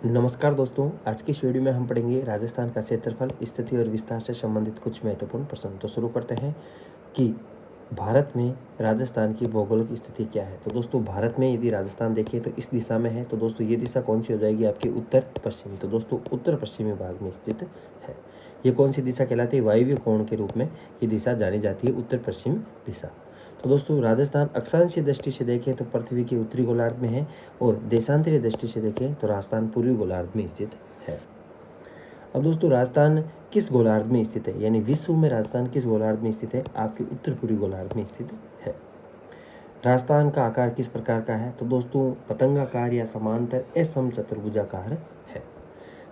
नमस्कार दोस्तों, आज की इस वीडियो में हम पढ़ेंगे राजस्थान का क्षेत्रफल, स्थिति और विस्तार से संबंधित कुछ महत्वपूर्ण प्रश्न। तो शुरू करते हैं कि भारत में राजस्थान की भौगोलिक स्थिति क्या है। तो दोस्तों, भारत में यदि राजस्थान देखें तो इस दिशा में है। तो दोस्तों, ये दिशा कौन सी हो जाएगी आपकी? उत्तर पश्चिमी। तो दोस्तों, उत्तर पश्चिमी भाग में स्थित है। ये कौन सी दिशा कहलाती है? वायव्य कोण के रूप में ये दिशा जानी जाती है, उत्तर पश्चिमी दिशा। तो दोस्तों, राजस्थान अक्षांशीय दृष्टि से देखें तो पृथ्वी के उत्तरी गोलार्ध में है, और देशांतरीय दृष्टि से देखें तो राजस्थान पूर्वी गोलार्ध में स्थित है। अब दोस्तों, राजस्थान किस गोलार्ध में स्थित है, यानी विश्व में राजस्थान किस गोलार्ध में स्थित है? आपके उत्तर पूर्वी गोलार्ध में स्थित है। राजस्थान का आकार किस प्रकार का है? तो दोस्तों, पतंगाकार या समांतर असम चतुर्भुजाकार है।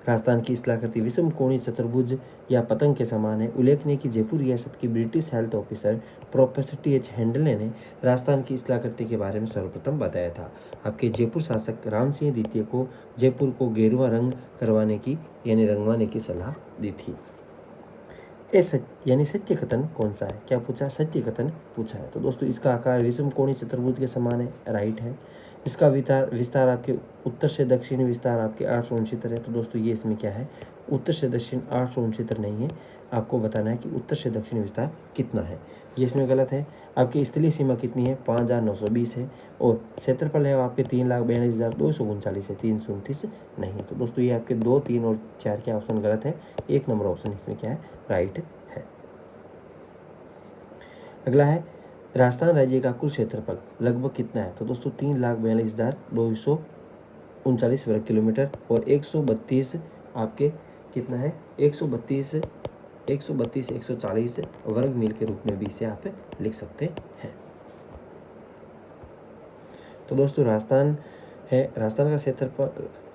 राजस्थान की स्थलाकृति विषम कोणीय चतुर्भुज या पतंग के समान है। उल्लेखनीय कि जयपुर रियासत की British health officer professor TH. Handle ने राजस्थान की स्थलाकृति के बारे में सर्वप्रथम बताया था। आपके जयपुर शासक राम सिंह द्वितीय को जयपुर को गेरुआ रंग करवाने की यानी रंगवाने की सलाह दी थी। यानी सत्य कथन कौन सा है? क्या पूछा? सत्य कथन पूछा है। तो दोस्तों, इसका आकार विषम कोणीय चतुर्भुज के समान है, राइट है। इसका विस्तार आपके उत्तर से दक्षिण विस्तार आपके 869 है। तो दोस्तों, ये इसमें क्या है? उत्तर से दक्षिण 869 नहीं है, आपको बताना है कि उत्तर से दक्षिण विस्तार कितना है। ये इसमें गलत है। आपकी स्थलीय सीमा कितनी है? 5,920 है। और क्षेत्रफल है आपके 3,42,239 है, 329 नहीं। तो दोस्तों, ये आपके 2, 3 और 4 के ऑप्शन गलत है। 1 नंबर ऑप्शन इसमें क्या है? राइट है। अगला है, राजस्थान राज्य का कुल क्षेत्रफल लगभग कितना है? तो दोस्तों, 3,42,239 वर्ग किलोमीटर और 132 आपके कितना है? 132 140 वर्ग मील के रूप में भी इसे आप लिख सकते हैं। तो दोस्तों, राजस्थान का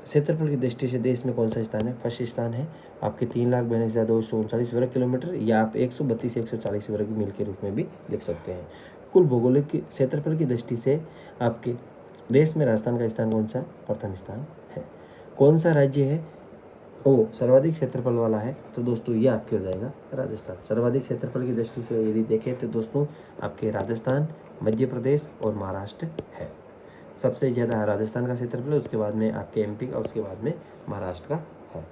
क्षेत्रफल की दृष्टि से देश में कौन सा स्थान है? फर्स्ट स्थान है। आपके 3,42,239 वर्ग किलोमीटर, या आप 132 वर्ग मील के रूप में भी लिख सकते हैं। कुल भौगोलिक क्षेत्रफल की दृष्टि से आपके देश में राजस्थान का स्थान कौन सा? प्रथम स्थान है। कौन सा राज्य है वो सर्वाधिक क्षेत्रफल वाला है? तो दोस्तों, ये आपके हो जाएगा राजस्थान। सर्वाधिक क्षेत्रफल की दृष्टि से यदि देखें तो दोस्तों, आपके राजस्थान, मध्य प्रदेश और महाराष्ट्र है। सबसे ज़्यादा राजस्थान का क्षेत्रफल है, उसके बाद में आपके एमपी का, उसके बाद में महाराष्ट्र का है।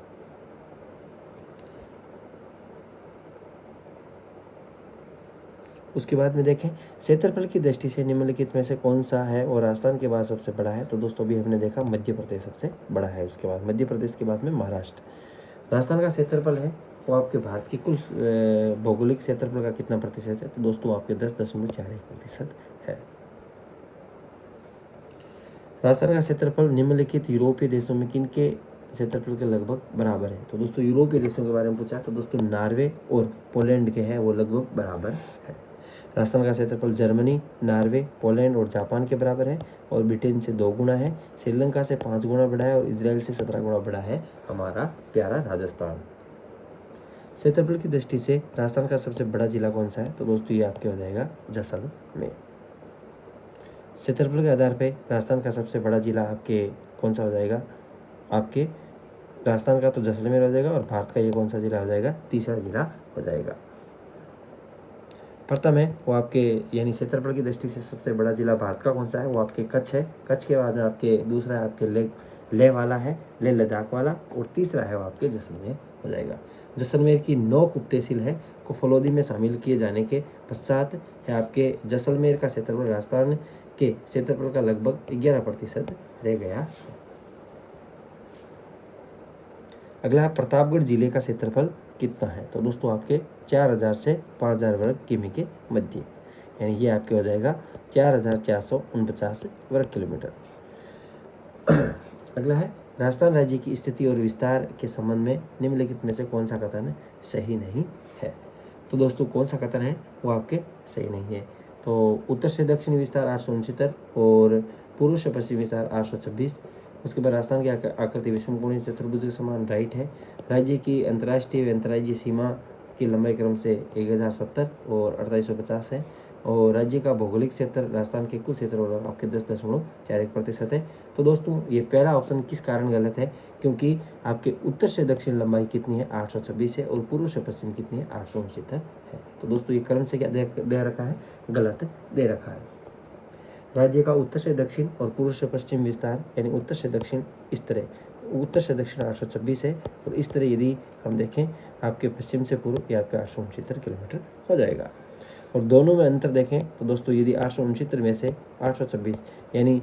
उसके बाद में देखें, क्षेत्रफल की दृष्टि से निम्नलिखित में से कौन सा है और राजस्थान के बाद सबसे बड़ा है? तो दोस्तों, अभी हमने देखा मध्य प्रदेश सबसे बड़ा है, उसके बाद मध्य प्रदेश के बाद में महाराष्ट्र। राजस्थान का क्षेत्रफल है वो आपके भारत की कुल भौगोलिक क्षेत्रफल का कितना प्रतिशत है? तो दोस्तों, आपके 10.41% है। राजस्थान का क्षेत्रफल निम्नलिखित यूरोपीय देशों में किन के क्षेत्रफल के लगभग बराबर है? तो दोस्तों, यूरोपीय देशों के बारे में पूछा, तो दोस्तों नॉर्वे और पोलैंड के हैं, वो लगभग बराबर है। राजस्थान का क्षेत्रफल जर्मनी, नॉर्वे, पोलैंड और जापान के बराबर है, और ब्रिटेन से 2 गुना है, श्रीलंका से 5 गुना बड़ा है, और इसराइल से 17 गुना बड़ा है हमारा प्यारा राजस्थान। क्षेत्रफल की दृष्टि से राजस्थान का सबसे बड़ा जिला कौन सा है? तो दोस्तों, ये आपके हो जाएगा जैसलमेर। क्षेत्रफल के आधार पे राजस्थान का सबसे बड़ा जिला आपके कौन सा हो जाएगा? आपके राजस्थान का तो जैसलमेर हो जाएगा, और भारत का ये कौन सा जिला हो जाएगा? तीसरा जिला हो जाएगा। प्रथम है वो आपके यानी क्षेत्रफल की दृष्टि से सबसे बड़ा जिला भारत का कौन सा है? वो आपके कच्छ है। कच्छ के बाद में आपके दूसरा है आपके लेह वाला है, लेह लद्दाख वाला, और तीसरा है वो आपके जैसलमेर हो जाएगा। जैसलमेर की 9 उप तहसील है को फलोदी में शामिल किए जाने के पश्चात है आपके जैसलमेर का क्षेत्रफल राजस्थान के क्षेत्रफल का लगभग 11% रह गया। अगला, प्रतापगढ़ जिले का क्षेत्रफल कितना है? तो दोस्तों, आपके 4,000 से 5,000 वर्ग किमी के मध्य, यानी ये आपके हो जाएगा 4,449 वर्ग किलोमीटर। अगला है, राजस्थान राज्य की स्थिति और विस्तार के संबंध में निम्नलिखित में से कौन सा कथन सही नहीं है? तो दोस्तों, कौन सा कथन है वो आपके सही नहीं है? तो उत्तर से दक्षिण विस्तार 869 और पूर्व से पश्चिम विस्तार 826। उसके बाद राजस्थान की आकृति विषम कोणीय चतुर्भुज के समान, राइट है। राज्य की अंतर्राष्ट्रीय व अंतर्राज्यीय सीमा की लंबाई क्रम से 1070 और 4850 है, और राज्य का भौगोलिक क्षेत्र राजस्थान के कुल क्षेत्र आपके 10.41% है। तो दोस्तों, ये पहला ऑप्शन किस कारण गलत है? क्योंकि आपके उत्तर से दक्षिण लंबाई कितनी है? 826 है, और पूर्व से पश्चिम कितनी है? 869 है। तो दोस्तों, ये क्रम से क्या दे रखा है? गलत दे रखा है। राज्य का उत्तर से दक्षिण और पूर्व से पश्चिम विस्तार यानी उत्तर से दक्षिण इस तरह उत्तर से दक्षिण 826 है। और इस तरह यदि हम देखें आपके पश्चिम से पूर्व ये आपका 869 किलोमीटर हो जाएगा। और दोनों में अंतर देखें तो दोस्तों यदि 869 में से 826 यानी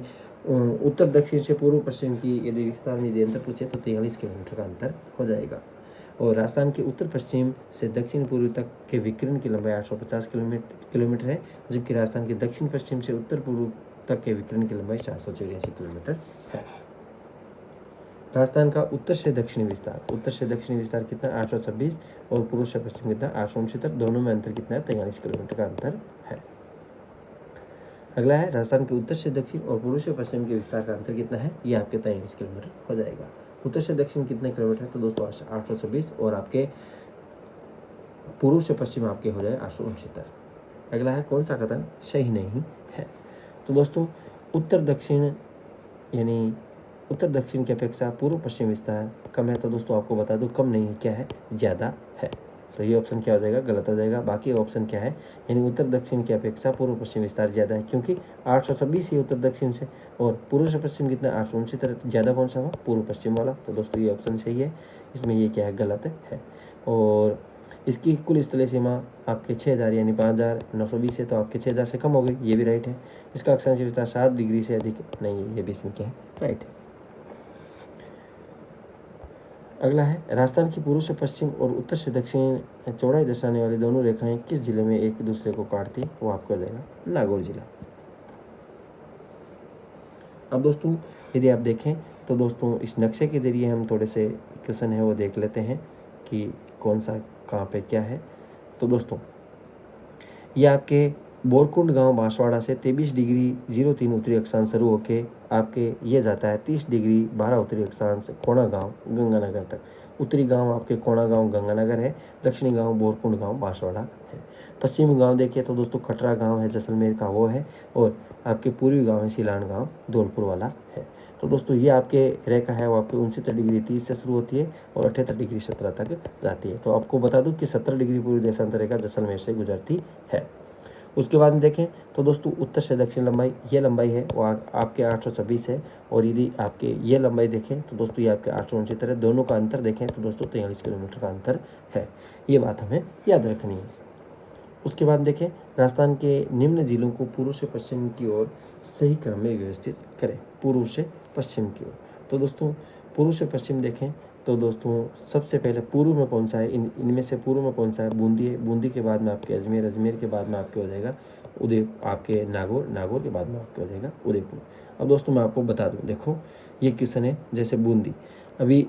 उत्तर दक्षिण से पूर्व पश्चिम की यदि विस्तार में यदि अंतर पूछे तो 43 किलोमीटर का अंतर हो जाएगा। और राजस्थान के उत्तर पश्चिम से दक्षिण पूर्व तक के विकिरण की लंबाई 850 किलोमीटर है, जबकि राजस्थान के दक्षिण पश्चिम से उत्तर पूर्व तक के विकिरण की लंबाई 484 किलोमीटर है। राजस्थान का उत्तर से दक्षिणी विस्तार कितना 826 और पूर्व से पश्चिम कितना 869, दोनों में अंतर कितना है 43 किलोमीटर का अंतर है। अगला है राजस्थान के उत्तर से दक्षिण और पूर्व से पश्चिम के विस्तार का अंतर कितना है, ये आपके 43 किलोमीटर हो जाएगा। उत्तर से दक्षिण कितने किलोमीटर है तो दोस्तों 826 और आपके पूर्व से पश्चिम आपके हो जाए 869। अगला है कौन सा कथन सही नहीं है। तो दोस्तों उत्तर दक्षिण की अपेक्षा पूर्व पश्चिम विस्तार कम है। तो दोस्तों आपको बता दूं कम नहीं क्या है, ज़्यादा है। तो ये ऑप्शन क्या हो जाएगा, गलत हो जाएगा। बाकी ऑप्शन क्या है, यानी उत्तर दक्षिण की अपेक्षा पूर्व पश्चिम विस्तार ज़्यादा है, क्योंकि 826 ही उत्तर दक्षिण से और पूर्व से पश्चिम कितना 869, ज़्यादा कौन सा हुआ, पूर्व पश्चिम वाला। तो दोस्तों ये ऑप्शन सही है, इसमें ये क्या है, गलत है। और इसकी कुल स्थलीय सीमा आपके 6000 यानी 5920 है, तो आपके 6000 से कम हो गई, ये भी राइट है। इसका अक्षांश विस्तार 7 डिग्री से अधिक नहीं है, ये भी इसमें क्या है, राइट है। अगला है राजस्थान की पूर्व से पश्चिम और उत्तर से दक्षिण चौड़ाई दर्शाने वाली दोनों रेखाएं किस जिले में एक दूसरे को काटती, वो आपको देगा नागौर जिला। अब दोस्तों यदि आप देखें तो दोस्तों इस नक्शे के जरिए हम थोड़े से क्वेश्चन है वो देख लेते हैं कि कौन सा कहाँ पे क्या है। तो दोस्तों ये आपके बोरकुंड गांव बांसवाड़ा से 23 डिग्री 03 उत्तरी अक्षांश शुरू होके आपके ये जाता है 30 डिग्री 12 उत्तरी अक्षांश कोणा गांव गंगानगर तक। उत्तरी गांव आपके कोणा गांव गंगानगर है, दक्षिणी गांव बोरकुंड गांव बांसवाड़ा है। पश्चिमी गांव देखिए तो दोस्तों कटरा गांव है जैसलमेर का वो है, और आपके पूर्वी गांव है सिलान गांव धौलपुर वाला है। तो दोस्तों ये आपके रेखा है वो आपके 69 डिग्री 30 से शुरू होती है और 78 डिग्री 17 तक जाती है। तो आपको बता दूं कि 17 डिग्री पूर्वी देशांतर रेखा जैसलमेर से गुजरती है। उसके बाद में देखें तो दोस्तों उत्तर से दक्षिण लंबाई, ये लंबाई है वो आपके 826 है, और यदि आपके ये लंबाई देखें तो दोस्तों ये आपके 869 है। दोनों का अंतर देखें तो दोस्तों 43 किलोमीटर का अंतर है, ये बात हमें याद रखनी है। उसके बाद देखें राजस्थान के निम्न जिलों को पूर्व से पश्चिम की ओर सही क्रम में व्यवस्थित करें, पूर्व से पश्चिम की ओर। तो दोस्तों पूर्व से पश्चिम देखें तो दोस्तों सबसे पहले पूर्व में कौन सा है, इनमें से पूर्व में कौन सा है, बूंदी है। बूंदी के बाद में आपके अजमेर, अजमेर के बाद में आपके हो जाएगा आपके नागौर, नागौर के बाद में आपके हो जाएगा उदयपुर। अब दोस्तों मैं आपको बता दूं, देखो ये क्वेश्चन है जैसे बूंदी, अभी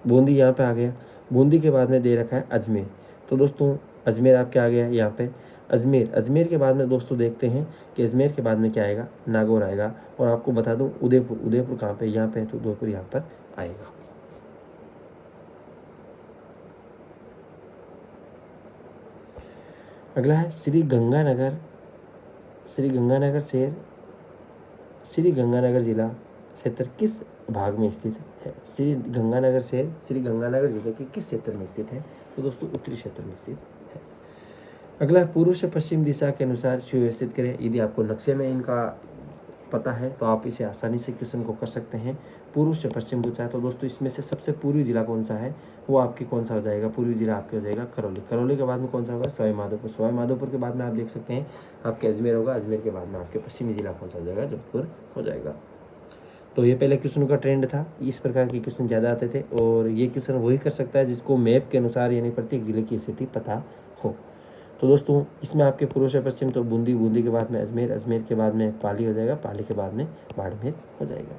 बूंदी यहाँ पे आ गया, बूंदी के बाद में दे रखा है अजमेर। तो दोस्तों अजमेर आपके आ गया यहाँ पे अजमेर, अजमेर के बाद में दोस्तों देखते हैं कि अजमेर के बाद में क्या आएगा, नागौर आएगा। और आपको बता दूं उदयपुर, उदयपुर कहाँ पे, यहाँ पे है, तो उदयपुर यहाँ पर आएगा। अगला है श्री गंगानगर शहर, श्री गंगानगर जिला क्षेत्र किस भाग में स्थित है। श्री गंगानगर शहर श्री गंगानगर जिले के किस क्षेत्र में स्थित है, तो दोस्तों उत्तरी क्षेत्र में स्थित है। अगला है पूर्व से पश्चिम दिशा के अनुसार सुव्यवस्थित करें। यदि आपको नक्शे में इनका पता है तो आप इसे आसानी से क्वेश्चन को कर सकते हैं। पूर्व से पश्चिम पूछा है तो दोस्तों इसमें से सबसे पूर्वी जिला कौन सा है, वो आपके कौन सा हो जाएगा, पूर्वी जिला आपके हो जाएगा करौली। करौली के बाद में कौन सा होगा, सवाई माधोपुर। सवाई माधोपुर के बाद में आप देख सकते हैं आपके अजमेर होगा। अजमेर के बाद में आपके पश्चिमी जिला कौन सा हो जाएगा, जोधपुर हो जाएगा। तो ये पहले क्वेश्चन का ट्रेंड था, इस प्रकार के क्वेश्चन ज़्यादा आते थे, और ये क्वेश्चन वही कर सकता है जिसको मैप के अनुसार यानी प्रत्येक जिले की स्थिति पता हो। तो दोस्तों इसमें आपके पूर्व से पश्चिम तो बूंदी, बूंदी के बाद में अजमेर, अजमेर के बाद में पाली हो जाएगा, पाली के बाद में बाड़मेर हो जाएगा।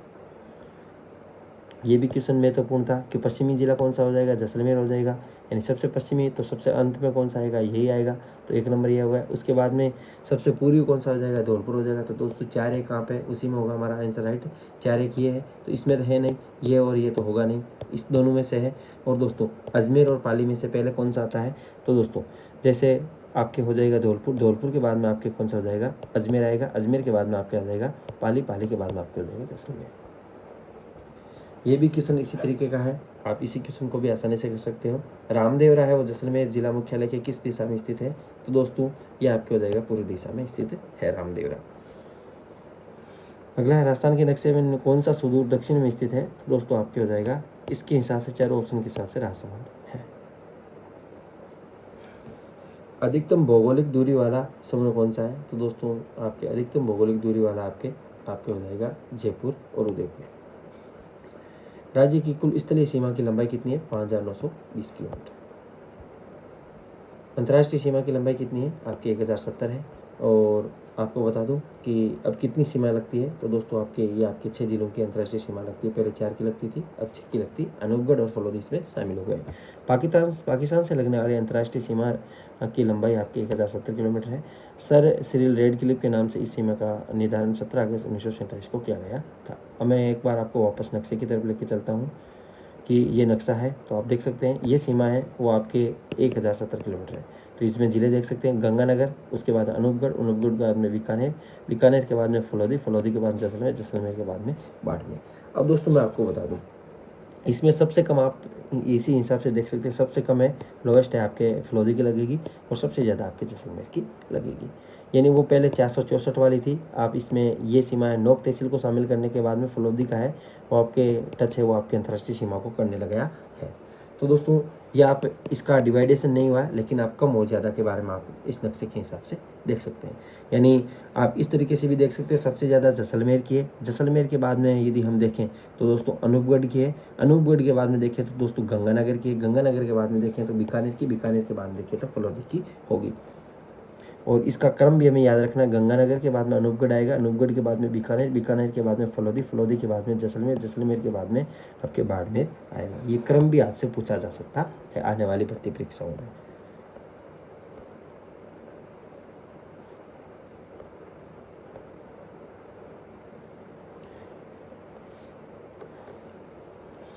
ये भी क्वेश्चन महत्वपूर्ण था कि पश्चिमी जिला कौन सा हो जाएगा, जैसलमेर हो जाएगा, यानी सबसे पश्चिमी, तो सबसे अंत में कौन सा आएगा, यही आएगा, तो 1 नंबर ये होगा। उसके बाद में सबसे पूर्वी कौन सा हो जाएगा, धौलपुर हो जाएगा। तो दोस्तों 4 1 कहाँ पे, उसी में होगा हमारा आंसर, राइट। 4 1 ये है, तो इसमें तो है नहीं, ये और ये तो होगा नहीं, इस दोनों में से है। और दोस्तों अजमेर और पाली में से पहले कौन सा आता है, तो दोस्तों जैसे आपके हो जाएगा धौलपुर, धौलपुर के बाद में आपके कौन सा हो जाएगा, अजमेर आएगा, अजमेर के बाद में आपके आ जाएगा पाली, पाली के बाद में आपके हो जाएगा जैसलमेर। ये भी क्वेश्चन इसी तरीके का है, आप इसी क्वेश्चन को भी आसानी से कर सकते हो। रामदेवरा है वो जैसलमेर जिला मुख्यालय के किस दिशा में स्थित है, तो दोस्तों ये आपके हो जाएगा पूर्व दिशा में स्थित है रामदेवरा। अगला है राजस्थान के नक्शे में कौन सा सुदूर दक्षिण में स्थित है। तो दोस्तों आपके हो जाएगा इसके हिसाब से, चारों ऑप्शन के हिसाब से राजसमंद है। अधिकतम भौगोलिक दूरी वाला समुद्र कौन सा है। तो दोस्तों आपके अधिकतम भौगोलिक दूरी वाला आपके हो जाएगा जयपुर और उदयपुर। राज्य की कुल स्थलीय सीमा की लंबाई कितनी है, 5,920 किलोमीटर। अंतर्राष्ट्रीय सीमा की लंबाई कितनी है, आपकी 1,070 है। और आपको बता दूं कि अब कितनी सीमा लगती है। तो दोस्तों आपके 6 जिलों की अंतर्राष्ट्रीय सीमा लगती है। पहले 4 की लगती थी, अब 6 की लगती। अनूपगढ़ और फलोदी इसमें शामिल हो गए। पाकिस्तान से लगने वाली अंतर्राष्ट्रीय सीमा की लंबाई आपकी 1,070 किलोमीटर है। सर सिरिल रेडक्लिफ के नाम से इस सीमा का निर्धारण 17 अगस्त 1947 को किया गया था। अब मैं एक बार आपको वापस नक्शे की तरफ लेके चलता हूँ कि ये नक्शा है। तो आप देख सकते हैं ये सीमा है वो आपके 1,070 किलोमीटर है। तो इसमें ज़िले देख सकते हैं, गंगानगर, उसके बाद अनूपगढ़, अनूपगढ़ के बाद में बीकानेर, बीकानेर के बाद में फलोदी, फलोदी के बाद जैसलमेर, जैसलमेर के बाद में बाड़मेर। अब दोस्तों मैं आपको बता दूं, इसमें सबसे कम आप इसी हिसाब से देख सकते हैं, सबसे कम है, लोवेस्ट है आपके फलोदी की लगेगी और सबसे ज़्यादा आपके जैसलमेर की लगेगी। यानी वो पहले 464 वाली थी, आप इसमें ये सीमा है नोक तहसील को शामिल करने के बाद में फलोदी का है वो आपके टच है, वो आपके अंतर्राष्ट्रीय सीमा को करने लगा है। तो दोस्तों ये आप इसका डिवाइडेशन नहीं हुआ है, लेकिन आप कम और ज़्यादा के बारे में आप इस नक्शे के हिसाब से देख सकते हैं। यानी आप इस तरीके से भी देख सकते हैं, सबसे ज़्यादा जैसलमेर की है, जैसलमेर के बाद में यदि हम देखें तो दोस्तों अनूपगढ़ की है, अनूपगढ़ के बाद में देखें तो दोस्तों गंगानगर की है, गंगानगर के बाद में देखें तो बीकानेर की, बीकानेर के बाद में देखें तो फलोदी की होगी। और इसका क्रम भी हमें याद रखना है, गंगानगर के बाद में अनूपगढ़ आएगा, अनूपगढ़ के बाद में बीकानेर, बीकानेर के बाद में फलोदी, फलोदी के बाद में जैसलमेर, जैसलमेर के बाद में आपके बाड़मेर आएगा। ये क्रम भी आपसे पूछा जा सकता है आने वाली भर्ती परीक्षाओं में।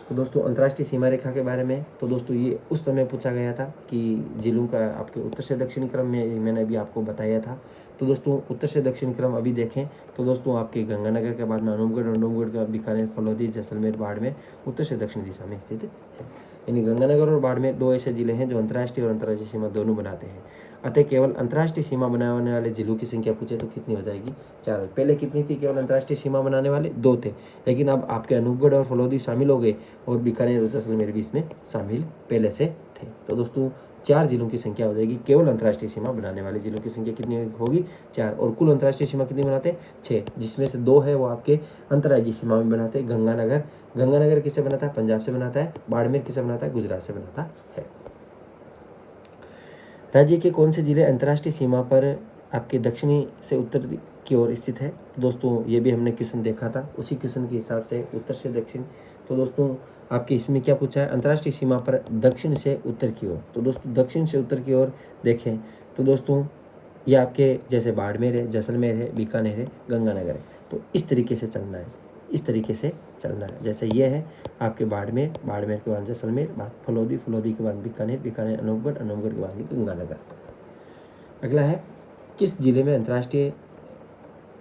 तो दोस्तों अंतर्राष्ट्रीय सीमा रेखा के बारे में, तो दोस्तों ये उस समय पूछा गया था कि जिलों का आपके उत्तर से दक्षिणी क्रम में मैंने अभी आपको बताया था। तो दोस्तों उत्तर से दक्षिणी क्रम अभी देखें तो दोस्तों आपके गंगानगर के बाद में अनूपगढ़, अनूपगढ़ के बाद बीकानेर, फलोदी, जैसलमेर, बाड़मेर उत्तर से दक्षिण दिशा में स्थित है। यानी गंगानगर और बाड़मेर दो ऐसे जिले हैं जो अंतर्राष्ट्रीय और अंतर्राज्यीय सीमा दोनों बनाते हैं। अतः केवल अंतर्राष्ट्रीय सीमा बनाने वाले जिलों की संख्या पूछे तो कितनी हो जाएगी, 4। पहले कितनी थी, केवल अंतर्राष्ट्रीय सीमा बनाने वाले 2 थे, लेकिन अब आपके अनूपगढ़ और फलोदी शामिल हो गए और बीकानेर और जैसलमेर भी इसमें शामिल पहले से थे। तो दोस्तों 4 जिलों की संख्या हो जाएगी। केवल अंतर्राष्ट्रीय सीमा बनाने वाले जिलों की संख्या कितनी होगी, 4। और कुल अंतर्राष्ट्रीय सीमा कितनी बनाते हैं, 6, जिसमें से 2 है वो आपके अंतर्राज्यीय सीमा में बनाते हैं। गंगानगर, गंगानगर किससे बनाता है, पंजाब से बनाता है। बाड़मेर किससे बनाता है, गुजरात से बनाता है। राज्य के कौन से जिले अंतर्राष्ट्रीय सीमा पर आपके दक्षिणी से उत्तर की ओर स्थित है। दोस्तों ये भी हमने क्वेश्चन देखा था, उसी क्वेश्चन के हिसाब से उत्तर से दक्षिण। तो दोस्तों आपके इसमें क्या पूछा है, अंतर्राष्ट्रीय सीमा पर दक्षिण से उत्तर की ओर। तो दोस्तों दक्षिण से उत्तर की ओर देखें तो दोस्तों ये आपके जैसे बाड़मेर है, जैसलमेर है, बीकानेर है, गंगानगर है। तो इस तरीके से चलना है, इस तरीके से चलना है। जैसे ये है आपके बाड़मेर, बाड़मेर के बाद जैसलमेर, बाद फलोदी, फलोदी के बाद बीकानेर, बीकानेर अनूपगढ़, अनूपगढ़ के बाद में गंगानगर। अगला है किस जिले में अंतर्राष्ट्रीय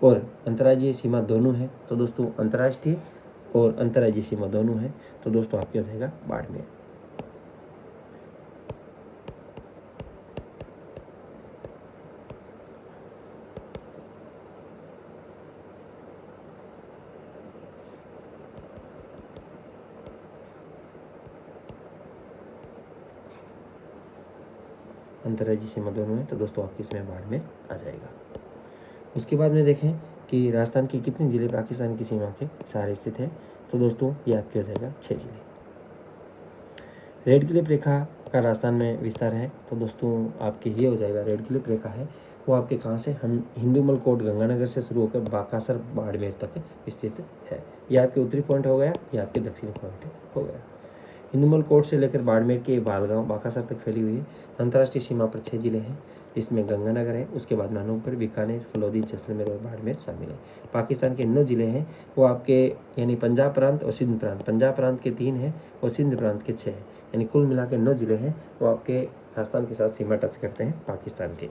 और अंतर्राज्यीय सीमा दोनों है। तो दोस्तों अंतर्राष्ट्रीय और अंतर्राज्यीय सीमा दोनों है। तो दोस्तों आपके हो जाएगा बाड़मेर। अंतर्राज्यीय सीमा दोनों है, तो दोस्तों आपके इसमें बाड़मेर आ जाएगा। उसके बाद में देखें कि राजस्थान के कितने जिले पाकिस्तान की सीमा के सहारे स्थित है। तो दोस्तों ये आपके हो जाएगा 6 जिले। रेड क्लिफ रेखा का राजस्थान में विस्तार है। तो दोस्तों आपके ये हो जाएगा, रेड क्लिफ रेखा है वो आपके कहाँ से, हम हिंदूमल कोट गंगानगर से शुरू होकर बाकासर बाड़मेर तक स्थित है। यह आपके उत्तरी पॉइंट हो गया, यह आपके दक्षिणी पॉइंट हो गया। हिंदूमल कोट से लेकर बाड़मेर के बालगांव बाकासर तक फैली हुई है। अंतर्राष्ट्रीय सीमा पर 6 जिले हैं, जिसमें गंगानगर है, उसके बाद में अनूपगढ़, बीकानेर, फलोदी, जैसलमेर और बाड़मेर शामिल है। पाकिस्तान के 9 जिले हैं वो आपके यानी पंजाब प्रांत और सिंध प्रांत, पंजाब प्रांत के 3 हैं और सिंध प्रांत के 6 हैं। यानी कुल मिला के 9 जिले हैं वो आपके राजस्थान के साथ सीमा टच करते हैं पाकिस्तान के,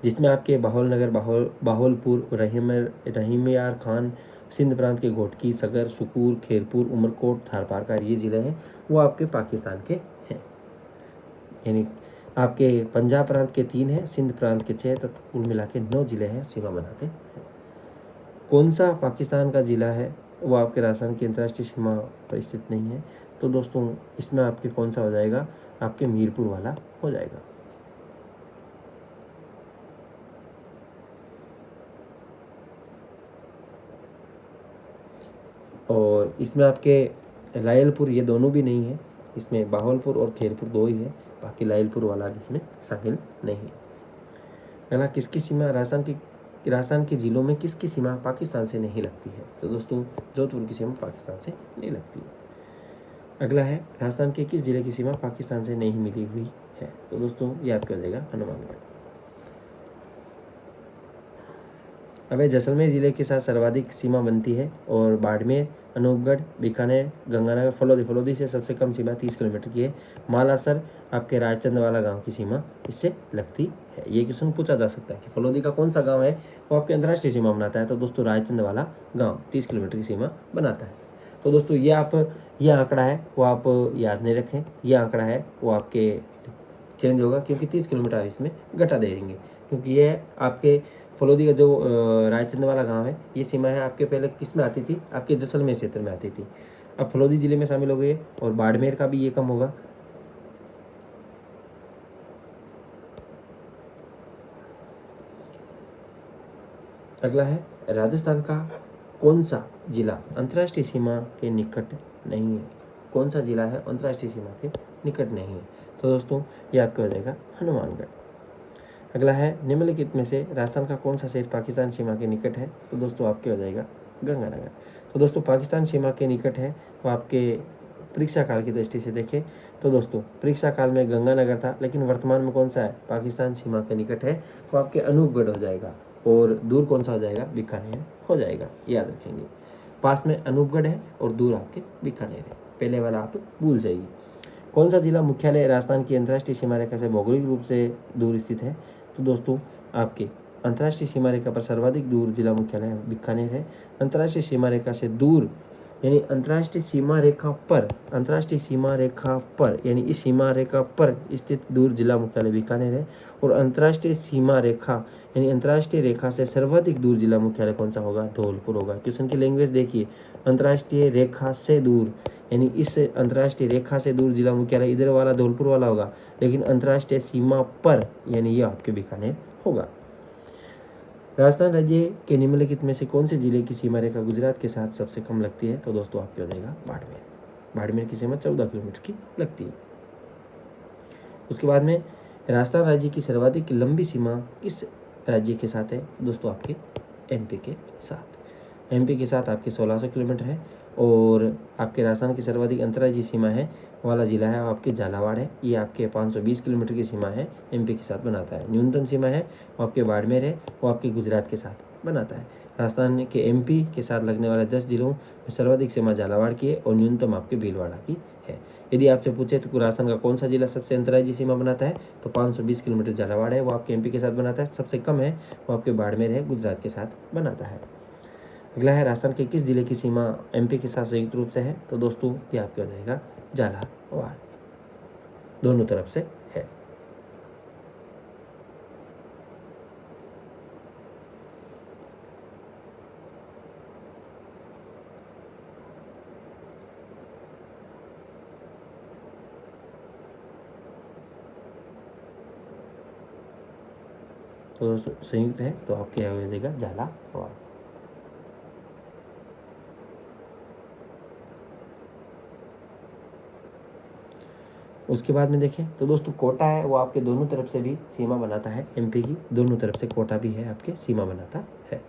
जिसमें आपके बाहोल, बाहोलपुर, रहीमयार खान, सिंध प्रांत के घोटकी, सगर, सुकूर, खेरपुर, उमरकोट, थारपारकर ये ज़िले हैं वो आपके पाकिस्तान के हैं। यानी आपके पंजाब प्रांत के 3 हैं, सिंध प्रांत के 6, तो कुल मिला के 9 जिले हैं सीमा बनाते हैं। कौन सा पाकिस्तान का ज़िला है वो आपके राजस्थान की अंतर्राष्ट्रीय सीमा पर स्थित नहीं है? तो दोस्तों इसमें आपके कौन सा हो जाएगा, आपके मीरपुर वाला हो जाएगा। और इसमें आपके लायलपुर ये दोनों भी नहीं है, इसमें बाहवलपुर और खेरपुर दो ही है, बाकी लायलपुर वाला भी इसमें शामिल नहीं है। अगला, किसकी सीमा राजस्थान के जिलों में किसकी सीमा पाकिस्तान से नहीं लगती है? तो दोस्तों जोधपुर की सीमा पाकिस्तान से नहीं लगती है। अगला है, राजस्थान के किस जिले की सीमा पाकिस्तान से नहीं मिली हुई है? तो दोस्तों ये आपका हो जाएगा हनुमानगढ़। अब जैसलमेर जिले के साथ सर्वाधिक सीमा बनती है और बाड़मेर, अनूपगढ़, बीकानेर, गंगानगर, फलोदी से सबसे कम सीमा 30 किलोमीटर की है। मालासर आपके रायचंदवाला गांव की सीमा इससे लगती है। ये क्वेश्चन पूछा जा सकता है कि फलोदी का कौन सा गांव है वो आपके अंतर्राष्ट्रीय सीमा बनाता है? तो दोस्तों रायचंदवाला गांव 30 किलोमीटर की सीमा बनाता है। तो दोस्तों ये आंकड़ा है वो आप याद नहीं रखें, ये आंकड़ा है वो आपके चेंज होगा क्योंकि 30 किलोमीटर इसमें घटा देंगे, क्योंकि ये आपके फलोदी का जो रायचंद वाला गांव है ये सीमा है आपके पहले किस में आती थी, आपके जैसलमेर क्षेत्र में आती थी, अब फलोदी जिले में शामिल हो गई है। और बाड़मेर का भी ये कम होगा। अगला है, राजस्थान का कौन सा जिला अंतर्राष्ट्रीय सीमा के निकट नहीं है? कौन सा जिला है अंतर्राष्ट्रीय सीमा के निकट नहीं है? तो दोस्तों ये आपका हो जाएगा हनुमानगढ़। अगला है, निम्नलिखित में से राजस्थान का कौन सा शहर पाकिस्तान सीमा के निकट है? तो दोस्तों आपके हो जाएगा गंगानगर। तो दोस्तों पाकिस्तान सीमा के निकट है वो आपके परीक्षा काल की दृष्टि से देखें तो दोस्तों परीक्षा काल में गंगानगर था, लेकिन वर्तमान में कौन सा है पाकिस्तान सीमा के निकट है वो आपके अनूपगढ़ हो जाएगा। और दूर कौन सा हो जाएगा, बीकानेर हो जाएगा, याद रखेंगे। पास में अनूपगढ़ है और दूर आपके बीकानेर है, पहले वाला आप भूल जाइए। कौन सा जिला मुख्यालय राजस्थान की अंतर्राष्ट्रीय सीमा रेखा से भौगोलिक रूप से दूर स्थित है? तो दोस्तों आपके अंतर्राष्ट्रीय सीमा रेखा पर सर्वाधिक दूर जिला मुख्यालय बीकानेर है। अंतर्राष्ट्रीय सीमा रेखा से दूर यानी अंतर्राष्ट्रीय सीमा रेखा पर यानी इस सीमा रेखा पर स्थित दूर जिला मुख्यालय बीकानेर है। और अंतर्राष्ट्रीय सीमा रेखा यानी अंतर्राष्ट्रीय रेखा से सर्वाधिक दूर जिला मुख्यालय कौन सा होगा? धौलपुर होगा। क्वेश्चन की लैंग्वेज देखिए, अंतर्राष्ट्रीय रेखा से दूर यानी इस अंतर्राष्ट्रीय रेखा से दूर जिला मुख्यालय इधर वाला धौलपुर वाला होगा, लेकिन अंतर्राष्ट्रीय सीमा पर यानी ये आपके बीकानेर होगा। राजस्थान राज्य के निम्नलिखित में से कौन से जिले की सीमा रेखा गुजरात के साथ सबसे कम लगती है? तो दोस्तों आपके हो जाएगा बाड़मेर की सीमा 14 किलोमीटर की लगती है। उसके बाद में राजस्थान राज्य की सर्वाधिक लंबी सीमा किस राज्य के साथ है? दोस्तों आपके एमपी के साथ। एमपी के साथ आपके 1600 किलोमीटर है। और आपके राजस्थान की सर्वाधिक अंतर्राज्यीय सीमा है वाला जिला है आपके झालावाड़ है, ये आपके 520 किलोमीटर की सीमा है एमपी के साथ बनाता है। न्यूनतम सीमा है वो आपके बाड़मेर है, वो आपके गुजरात के साथ बनाता है। राजस्थान के एमपी के साथ लगने वाले 10 जिलों में सर्वाधिक सीमा झालावाड़ की है और न्यूनतम आपके भीलवाड़ा की है। यदि आपसे पूछे तो राजस्थान का कौन सा जिला सबसे अंतर्राज्यीय सीमा बनाता है, तो 520 किलोमीटर झालावाड़ है, वो आपके एमपी के साथ बनाता है। सबसे कम है वो आपके बाड़मेर है, गुजरात के साथ बनाता है। अगला है, राजस्थान के किस जिले की सीमा एमपी के साथ संयुक्त रूप से है? तो दोस्तों ये आपके हो जाएगा झालावाड़, दोनों तरफ से है। तो दोस्तों संयुक्त है तो आपके यहाँ हो जाएगा झालावाड़। उसके बाद में देखें तो दोस्तों कोटा है वो आपके दोनों तरफ से भी सीमा बनाता है, एमपी की दोनों तरफ से कोटा भी है आपके सीमा बनाता है।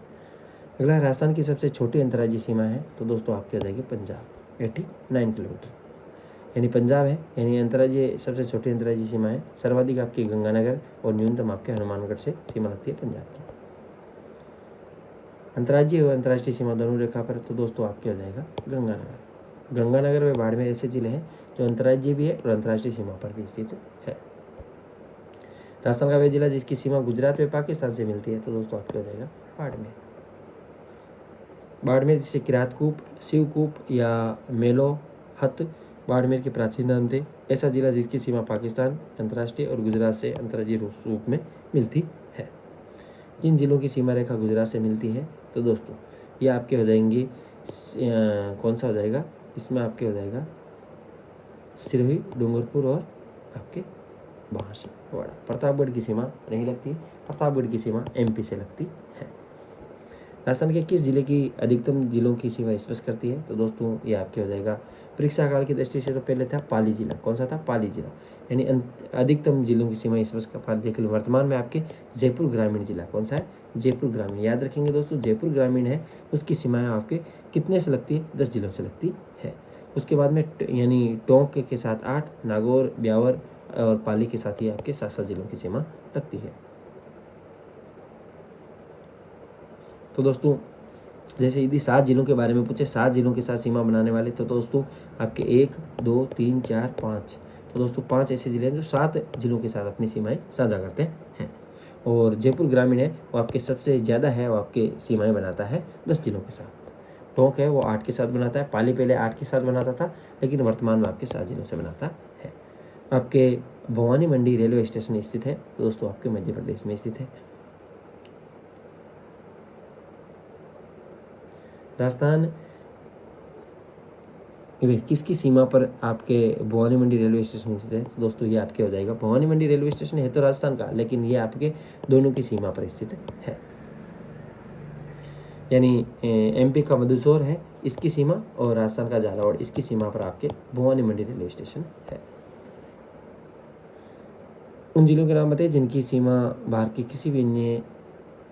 अगला राजस्थान की सबसे छोटी अंतर्राज्यीय सीमा है, तो दोस्तों आपके हो जाएगी पंजाब 89 किलोमीटर, यानी पंजाब है यानी अंतर्राज्यीय सबसे छोटी अंतर्राज्यीय सीमा है। सर्वाधिक आपकी गंगानगर और न्यूनतम आपके हनुमानगढ़ से सीमा लगती है पंजाब की। अंतर्राज्यीय और अंतर्राष्ट्रीय सीमा दोनों रेखा पर तो दोस्तों आपके हो जाएगा गंगानगर व बाड़मेर ऐसे जिले हैं जो अंतर्राज्यीय भी है और अंतर्राष्ट्रीय सीमा पर भी स्थित है। राजस्थान का वह जिला जिसकी सीमा गुजरात व पाकिस्तान से मिलती है, तो दोस्तों आपके हो जाएगा बाड़मेर जिसे किरातकूप, शिवकूप या मेलोहत बाड़मेर के प्राचीन नाम थे। ऐसा जिला जिसकी सीमा पाकिस्तान अंतर्राष्ट्रीय और गुजरात से अंतर्राज्यीय रूप में मिलती है। जिन जिलों की सीमा रेखा गुजरात से मिलती है, तो दोस्तों ये आपके हो जाएंगे कौन सा हो जाएगा, इसमें आपके हो जाएगा सिरोही, डूंगरपुर और आपके बांसवाड़ा। प्रतापगढ़ की सीमा नहीं लगती है, प्रतापगढ़ की सीमा MP से लगती है। राजस्थान के किस जिले की अधिकतम जिलों की सीमा स्पष्ट करती है? तो दोस्तों ये आपके हो जाएगा परीक्षा काल की दृष्टि से तो पहले था पाली जिला। कौन सा था? पाली जिला। यानी अधिकतम जिलों की सीमा स्पष्ट कर पाली। देख लो वर्तमान में आपके जयपुर ग्रामीण जिला। कौन सा है? जयपुर ग्रामीण। याद रखेंगे दोस्तों, जयपुर ग्रामीण है, उसकी सीमाएं आपके कितने से लगती है? 10 जिलों से लगती है। उसके बाद में यानी टोंक के साथ 8, नागौर, ब्यावर और पाली के साथ ही आपके 7 जिलों की सीमा लगती है। तो दोस्तों जैसे यदि 7 जिलों के बारे में पूछे, 7 जिलों के साथ सीमा बनाने वाले, तो दोस्तों आपके 1, 2, 3, 4, 5, तो दोस्तों 5 ऐसे जिले हैं जो 7 जिलों के साथ अपनी सीमाएं साझा करते हैं। और जयपुर ग्रामीण है वो आपके सबसे ज़्यादा है, वो आपके सीमाएं बनाता है 10 जिलों के साथ। टोंक है वो 8 के साथ बनाता है। पाली पहले 8 के साथ बनाता था, लेकिन वर्तमान में आपके 7 जिलों से बनाता है। आपके भवानी मंडी रेलवे स्टेशन स्थित है, तो दोस्तों आपके मध्य प्रदेश में स्थित है। राजस्थान किसकी सीमा पर आपके भवानी मंडी रेलवे स्टेशन स्थित है? तो दोस्तों ये आपके हो जाएगा भवानी मंडी रेलवे स्टेशन है तो राजस्थान का, लेकिन ये आपके दोनों की सीमा पर स्थित है। यानी MP का मंदसौर है इसकी सीमा, और राजस्थान का झालावाड़ इसकी सीमा पर आपके भवानी मंडी रेलवे स्टेशन है। उन जिलों के नाम बताइए जिनकी सीमा भारत के किसी भी अन्य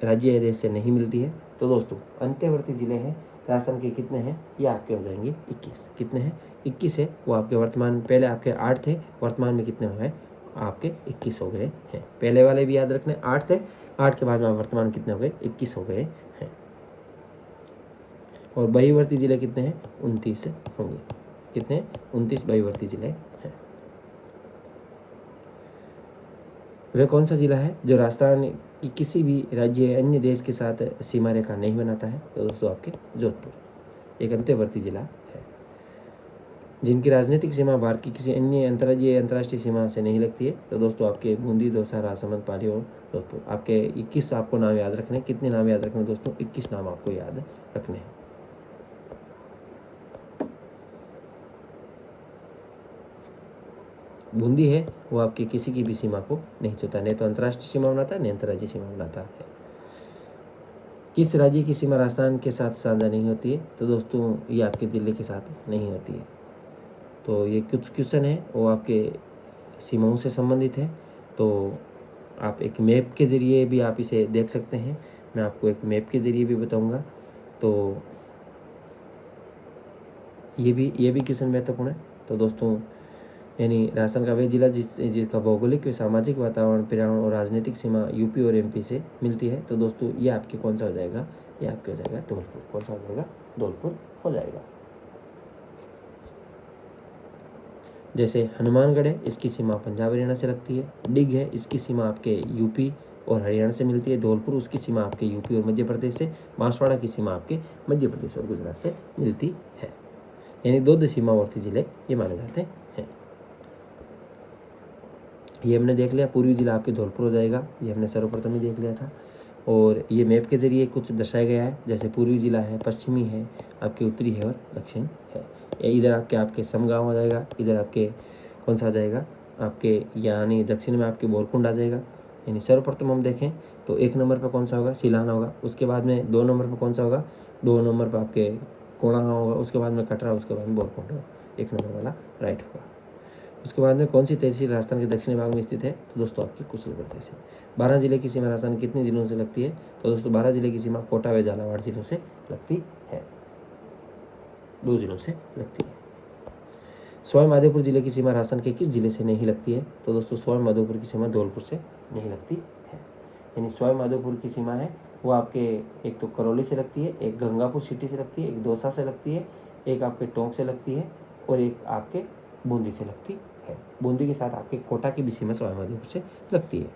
राज्य या देश से नहीं मिलती है। तो दोस्तों अंत्यवर्ती जिले हैं राजस्थान के, कितने हैं? ये आपके हो जाएंगे 21। कितने हैं? 21 है। वो आपके वर्तमान, पहले आपके 8 थे, वर्तमान में कितने हो गए? आपके 21 हो गए हैं। पहले वाले भी याद रखने, 8 थे, 8 के बाद में वर्तमान कितने हो गए? 21 हो गए हैं। और बहिवर्ती जिले कितने हैं? 29 होंगे। कितने? 29 बहिवर्ती जिले हैं। वह कौन सा जिला है जो राजस्थान कि किसी भी राज्य अन्य देश के साथ सीमा रेखा नहीं बनाता है? तो दोस्तों आपके जोधपुर एक अंत्यवर्ती जिला है। जिनकी राजनीतिक सीमा भारत की किसी अन्य अंतर्राष्ट्रीय सीमा से नहीं लगती है? तो दोस्तों आपके बूंदी, दौसा, राजसमंद, पाली और जोधपुर। आपके 21 आपको नाम याद रखने। कितने नाम याद रखने दोस्तों? 21 नाम आपको याद रखने हैं। बूंदी है वो आपके किसी की भी सीमा को नहीं छूता, नहीं तो अंतर्राष्ट्रीय सीमा बनाता है, नहीं अंतर्राज्यीय सीमा बनाता है। किस राज्य की सीमा राजस्थान के साथ साझा नहीं होती है? तो दोस्तों ये आपके दिल्ली के साथ नहीं होती है। तो ये कुछ क्वेश्चन है वो आपके सीमाओं से संबंधित है। तो आप एक मैप के ज़रिए भी आप इसे देख सकते हैं। मैं आपको एक मैप के ज़रिए भी बताऊंगा। तो ये भी क्वेश्चन महत्वपूर्ण है। तो दोस्तों यानी राजस्थान का वह जिला जिसका भौगोलिक, सामाजिक वातावरण, पर्यावरण और राजनीतिक सीमा UP और MP से मिलती है। तो दोस्तों ये आपके कौन सा हो जाएगा? ये आपके हो जाएगा धौलपुर। कौन सा हो जाएगा? धौलपुर हो जाएगा। जैसे हनुमानगढ़ है इसकी सीमा पंजाब हरियाणा से लगती है। डिग है इसकी सीमा आपके UP और हरियाणा से मिलती है। धौलपुर उसकी सीमा आपके UP और मध्य प्रदेश से। बांसवाड़ा की सीमा आपके मध्य प्रदेश और गुजरात से मिलती है। यानी 2 सीमावर्ती जिले ये माने जाते हैं। ये हमने देख लिया, पूर्वी जिला आपके धौलपुर हो जाएगा, ये हमने सर्वप्रथम ही देख लिया था। और ये मैप के जरिए कुछ दर्शाया गया है, जैसे पूर्वी जिला है, पश्चिमी है, आपके उत्तरी है और दक्षिण है। इधर आपके समगांव आ जाएगा, इधर आपके कौन सा आ जाएगा? आपके यानी दक्षिण में आपके बोरकुंड आ जाएगा। यानी सर्वप्रथम हम देखें तो 1 नंबर पर कौन सा होगा? सिलाना होगा। उसके बाद में 2 नंबर पर कौन सा होगा? 2 नंबर पर आपके कोणागांव होगा। उसके बाद में कटरा, उसके बाद में बोरकुंड होगा। 1 नंबर वाला राइट होगा। उसके बाद में कौन सी तहसील राजस्थान के दक्षिणी भाग में स्थित है? तो दोस्तों आपकी कुशलगढ़ तहसील। 12 जिले की सीमा राजस्थान कितने जिलों से लगती है? तो दोस्तों 12 जिले की सीमा कोटा व झालावाड़ जिलों से लगती है। 2 जिलों से लगती है। सवाई माधोपुर जिले की सीमा राजस्थान के किस जिले से नहीं लगती है? तो दोस्तों सवाई माधोपुर की सीमा धौलपुर से नहीं लगती है। यानी सवाई माधोपुर की सीमा है वो आपके एक तो करौली से लगती है, एक गंगापुर सिटी से लगती है, एक दौसा से लगती है, एक आपके टोंक से लगती है और एक आपके बूंदी से लगती है। बूंदी के साथ आपके कोटा की भी सीमा सवाई माधोपुर से लगती है।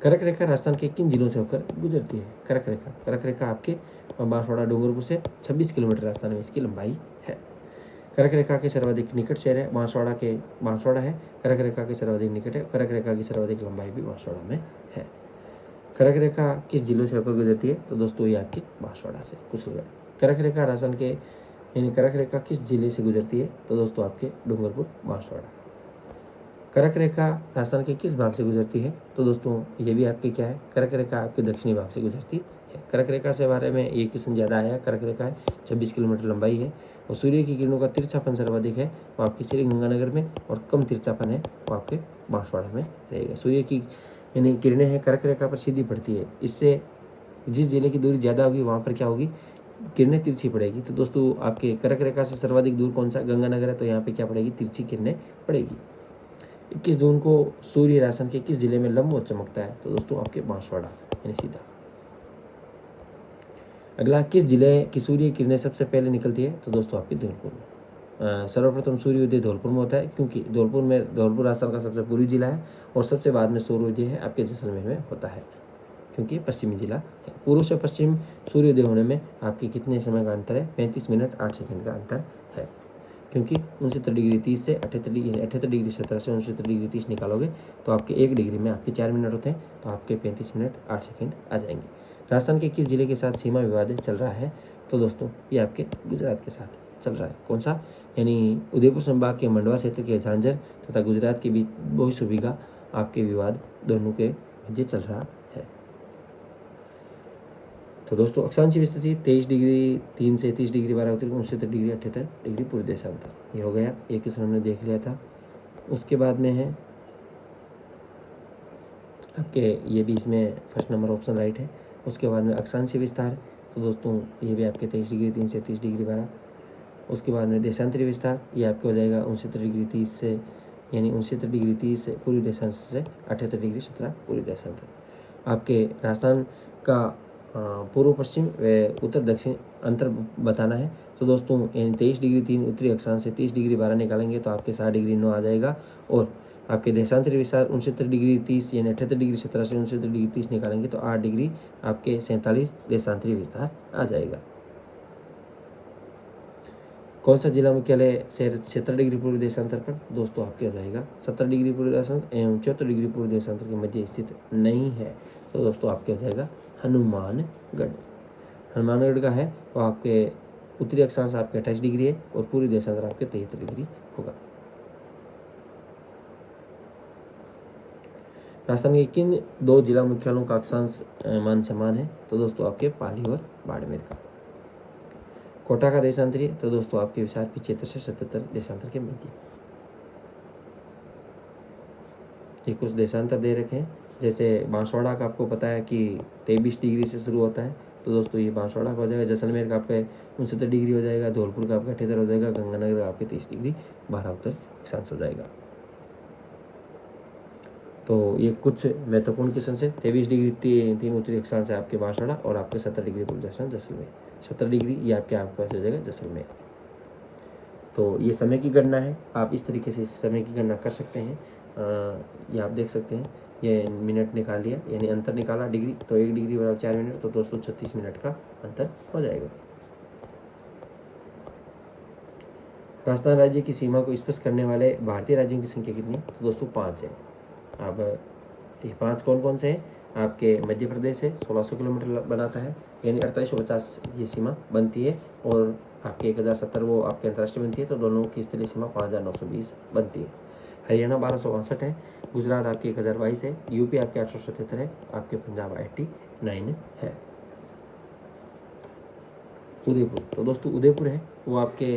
कर्क रेखा राजस्थान के किन जिलों से होकर गुजरती है? कर्क रेखा आपके बांसवाड़ा डूंगरपुर से 26 किलोमीटर राजस्थान में इसकी लंबाई है। कर्क रेखा के सर्वाधिक निकट शहर है बांसवाड़ा है। कर्क रेखा के सर्वाधिक निकट है। कर्क रेखा की सर्वाधिक लंबाई भी बांसवाड़ा में है। कर्क रेखा किस जिलों से होकर गुजरती है? तो दोस्तों ये आपके बांसवाड़ा से, कुशलगढ़। कर्क रेखा राजस्थान के यानी कर्क रेखा किस जिले से गुजरती है? तो दोस्तों आपके डूंगरपुर, बांसवाड़ा। कर्क रेखा राजस्थान के किस भाग से गुजरती है? तो दोस्तों ये भी आपके क्या है, कर्क रेखा आपके दक्षिणी भाग से गुजरती है। कर्क रेखा से बारे में ये क्वेश्चन ज़्यादा आया। कर्क रेखा है 26 किलोमीटर लंबाई है और सूर्य की किरणों का तिरछापन सर्वाधिक है वो आपके श्रीगंगानगर में, और कम तिरछापन है वो आपके बांसवाड़ा में रहेगा। सूर्य की यानी किरणें हैं कर्क रेखा पर सीधी पड़ती है, इससे जिस जिले की दूरी ज़्यादा होगी वहाँ पर क्या होगी, किरणें तिरछी पड़ेगी। तो दोस्तों आपके कर्क रेखा से सर्वाधिक दूर कौन सा, गंगानगर है, तो यहाँ पे क्या पड़ेगी, तिरछी किरणें पड़ेगी। 21 जून को सूर्य राजस्थान के किस जिले में लंबवत चमकता है? तो दोस्तों आपके बांसवाड़ा यानी सीधा। अगला, किस जिले की सूर्य किरणें सबसे पहले निकलती है? तो दोस्तों आपके धौलपुर में। सर्वप्रथम सूर्योदय धौलपुर में होता है, क्योंकि धौलपुर राजस्थान का सबसे पूर्वी जिला है, और सबसे बाद में सूर्योदय है आपके जैसलमेर में होता है, क्योंकि पश्चिमी जिला है। पूर्व से पश्चिम सूर्योदय होने में आपके कितने समय का अंतर है? 35 मिनट 8 सेकंड का अंतर है, क्योंकि 69 डिग्री 30 से 78 डिग्री 17 से 69 डिग्री 30 निकालोगे तो आपके 1 डिग्री में आपके 4 मिनट होते हैं, तो आपके 35 मिनट 8 सेकंड आ जाएंगे। राजस्थान के किस जिले के साथ सीमा विवाद चल रहा है? तो दोस्तों ये आपके गुजरात के साथ चल रहा है। कौन सा? यानी उदयपुर संभाग के मंडवा क्षेत्र के झांझर तथा गुजरात के बीच 200 बीघा आपके विवाद दोनों के मध्य चल रहा है। तो दोस्तों अक्षांशीय स्थिति 23 डिग्री 3 से 30 डिग्री 12 उत्तर 69 डिग्री 78 डिग्री पूर्व देशांतर, ये हो गया। एक क्वेश्चन हमने देख लिया था। उसके बाद में है आपके, ये भी इसमें फर्स्ट नंबर ऑप्शन राइट है। उसके बाद में अक्षांशीय विस्तार, तो दोस्तों ये भी आपके 23 डिग्री 3 से 30 डिग्री 12। उसके बाद में देशांतरी विस्तार, ये आपके हो जाएगा 69 डिग्री 30 से यानी 69 डिग्री 30 से पूर्वी देशांतर से 78 डिग्री 17 पूर्वी देशांतर। आपके राजस्थान का पूर्व पश्चिम व उत्तर दक्षिण अंतर बताना है। तो दोस्तों यानी 23 डिग्री 3 उत्तरी अक्षांश से 30 डिग्री 12 निकालेंगे तो आपके 60 डिग्री 9 आ जाएगा, और आपके देशांतरी विस्तार 69 डिग्री 30 यानी 78 डिग्री 17 से 69 डिग्री 30 निकालेंगे तो 8 डिग्री आपके 47 देशांतरी विस्तार आ जाएगा। कौन सा जिला मुख्यालय 70 डिग्री पूर्व देशांतर पर? दोस्तों आपके हो जाएगा 70 डिग्री पूर्व देशांतर एवं 74 डिग्री पूर्व देशांतर के मध्य स्थित नहीं है, तो दोस्तों आपके हो जाएगा हनुमानगढ़। हनुमानगढ़ का है वो आपके उत्तरी अक्षांश आपके 28 डिग्री है और पूर्वी देशांतर आपके 73 डिग्री होगा। राजस्थान के किन 2 जिला मुख्यालयों का अक्षांश मान समान है? तो दोस्तों आपके पाली और बाड़मेर का। कोटा का देशांतरी, तो दोस्तों आपके विचार 75 से 77 देशांतर के मध्य। ये कुछ देशांतर दे रखे हैं, जैसे बांसवाड़ा का आपको पता है कि 23 डिग्री से शुरू होता है, तो दोस्तों ये बांसवाड़ा का हो जाएगा। जैसलमेर का आपका 69 डिग्री हो जाएगा, धौलपुर का आपका 78 हो जाएगा, गंगानगर का आपके 30 डिग्री 12 उत्तर अक्षांश हो जाएगा। तो ये कुछ महत्वपूर्ण क्वेश्चन है। 23 डिग्री 3 उत्तरी अक्षांश है आपके बांसवाड़ा, और आपके 70 डिग्री पूर्व अक्षांश जैसलमेर। 70 डिग्री ये आपके पास हो जाएगा जैसलमेर। तो ये समय की गणना है, आप इस तरीके से समय की गणना कर सकते हैं। ये आप देख सकते हैं, ये मिनट निकाल लिया यानी अंतर निकाला डिग्री, तो 1 डिग्री बराबर 4 मिनट, तो 236 मिनट का अंतर हो जाएगा। राजस्थान राज्य की सीमा को स्पर्श करने वाले भारतीय राज्यों की संख्या कितनी? तो दोस्तों 5 है। अब ये 5 कौन कौन से हैं? आपके मध्य प्रदेश है 1600 किलोमीटर बनाता है, यानी 4850 ये सीमा बनती है, और आपके 1070 वो आपके अंतर्राष्ट्रीय बनती है, तो दोनों की स्थलीय सीमा 5920 बनती है। हरियाणा 1262 है, गुजरात आपके 1022 है, यूपी आपके 877 है, आपके पंजाब 89 है। उदयपुर, तो दोस्तों उदयपुर है वो आपके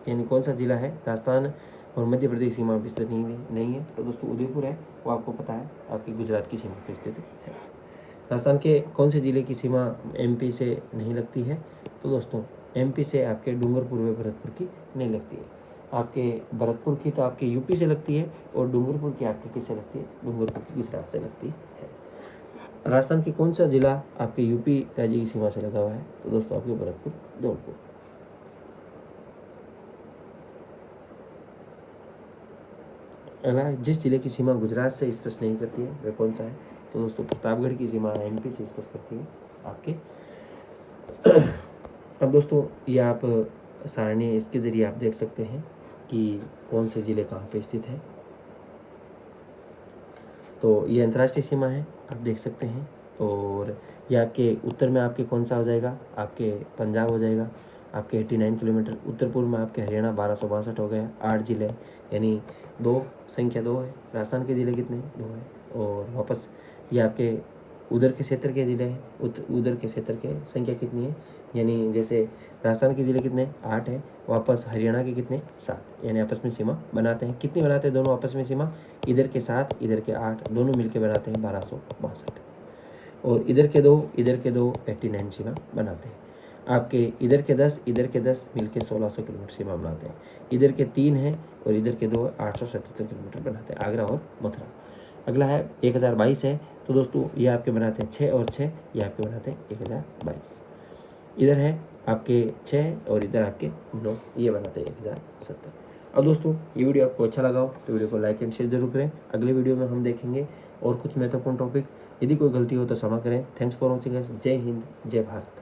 यानी कौन सा जिला है? राजस्थान और मध्य प्रदेश सीमा पर स्थित नहीं है, तो दोस्तों उदयपुर है वो आपको पता है आपकी गुजरात की सीमा पर स्थित है। राजस्थान के कौन से जिले की सीमा एमपी से नहीं लगती है? तो दोस्तों एमपी से आपके डूंगरपुर व भरतपुर की नहीं लगती है। आपके भरतपुर की तो आपके यूपी से लगती है, और डूंगरपुर की आपके किससे लगती है? डूंगरपुर की गुजरात से लगती है। राजस्थान की कौन सा जिला आपके यूपी राज्य की सीमा से लगा हुआ है? तो दोस्तों आपके भरतपुर धौलपुर। अगला, जिस जिले की सीमा गुजरात से स्पर्श नहीं करती है वह कौन सा है? तो दोस्तों प्रतापगढ़ की सीमा एमपी से स्पर्श करती है आपके। अब दोस्तों ये आप सारणी इसके जरिए आप देख सकते हैं कि कौन से जिले कहाँ पे स्थित है। तो ये अंतर्राष्ट्रीय सीमा है, आप देख सकते हैं, और ये आपके उत्तर में आपके कौन सा हो जाएगा, आपके पंजाब हो जाएगा। आपके 89 किलोमीटर। उत्तर पूर्व में आपके हरियाणा 1262 हो गया। 8 जिले यानी 2 संख्या 2 है। राजस्थान के ज़िले कितने 2 है। और वापस ये आपके उधर के क्षेत्र के ज़िले हैं। उधर के क्षेत्र के संख्या कितनी है, यानी जैसे राजस्थान के ज़िले कितने 8 हैं। वापस हरियाणा के कितने 7, यानी आपस में सीमा बनाते हैं। कितनी बनाते हैं दोनों आपस में सीमा, इधर के 7 इधर के 8 दोनों मिलके बनाते हैं 1262। और इधर के 2 89 सीमा बनाते हैं। आपके इधर के 10 मिलके 1600 किलोमीटर सीमा बनाते हैं। इधर के 3 हैं और इधर के 2 877 किलोमीटर बनाते हैं, आगरा और मथुरा। अगला है 1022 है। तो दोस्तों ये आपके बनाते हैं 6 और 6, ये आपके बनाते हैं 1022। इधर है आपके 6 और इधर आपके 9, ये बनाते हैं 1070। और दोस्तों ये वीडियो आपको अच्छा लगा हो तो वीडियो को लाइक एंड शेयर जरूर करें। अगले वीडियो में हम देखेंगे और कुछ महत्वपूर्ण टॉपिक। यदि कोई गलती हो तो क्षमा करें। Thanks for watching. जय हिंद, जय भारत।